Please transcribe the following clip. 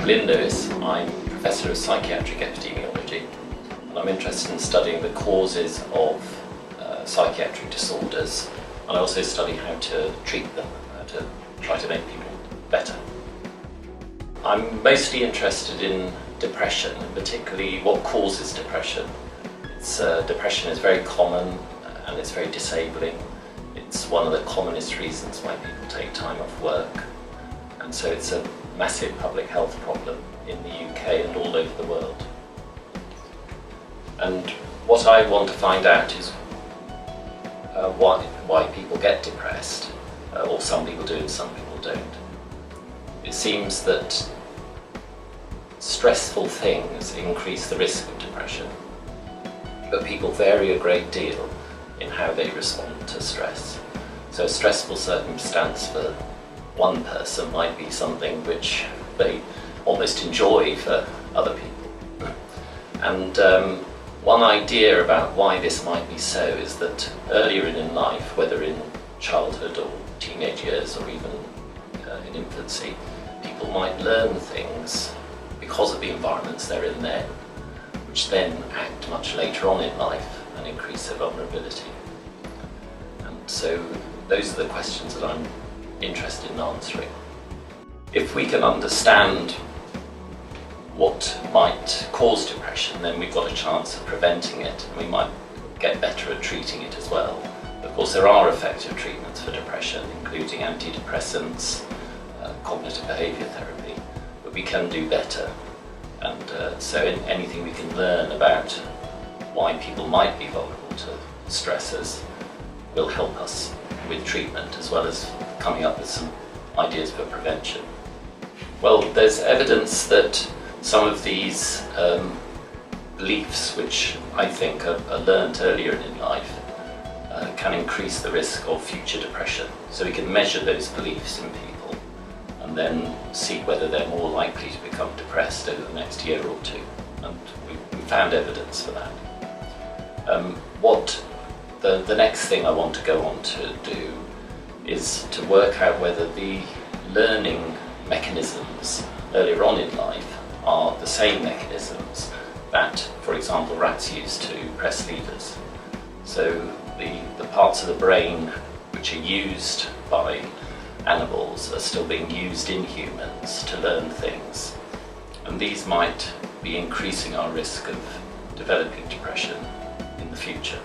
Glyn Lewis. I'm Professor of Psychiatric Epidemiology, and I'm interested in studying the causes of psychiatric disorders, and I also study how to treat them, to try to make people better. I'm mostly interested in depression, and particularly what causes depression. Depression is very common and it's very disabling. It's one of the commonest reasons why people take time off work, and so it's a massive public health problem in the UK and all over the world. And what I want to find out is why people get depressed, or some people do and some people don't. It seems that stressful things increase the risk of depression, but people vary a great deal in how they respond to stress. So a stressful circumstance for one person might be something which they almost enjoy for other people. And one idea about why this might be so is that earlier in life, whether in childhood or teenage years or even in infancy, people might learn things because of the environments they're in then, which then act much later on in life and increase their vulnerability. And so those are the questions that I'm interested in answering. If we can understand what might cause depression, then we've got a chance of preventing it, and we might get better at treating it as well. Of course, there are effective treatments for depression, including antidepressants, cognitive behaviour therapy, but we can do better. And so anything we can learn about why people might be vulnerable to stressors will help us with treatment, as well as coming up with some ideas for prevention. Well, there's evidence that some of these beliefs, which I think are learnt earlier in life, can increase the risk of future depression. So we can measure those beliefs in people and then see whether they're more likely to become depressed over the next year or two. And we found evidence for that. The next thing I want to go on to do is to work out whether the learning mechanisms earlier on in life are the same mechanisms that, for example, rats use to press levers. So the parts of the brain which are used by animals are still being used in humans to learn things, and these might be increasing our risk of developing depression in the future.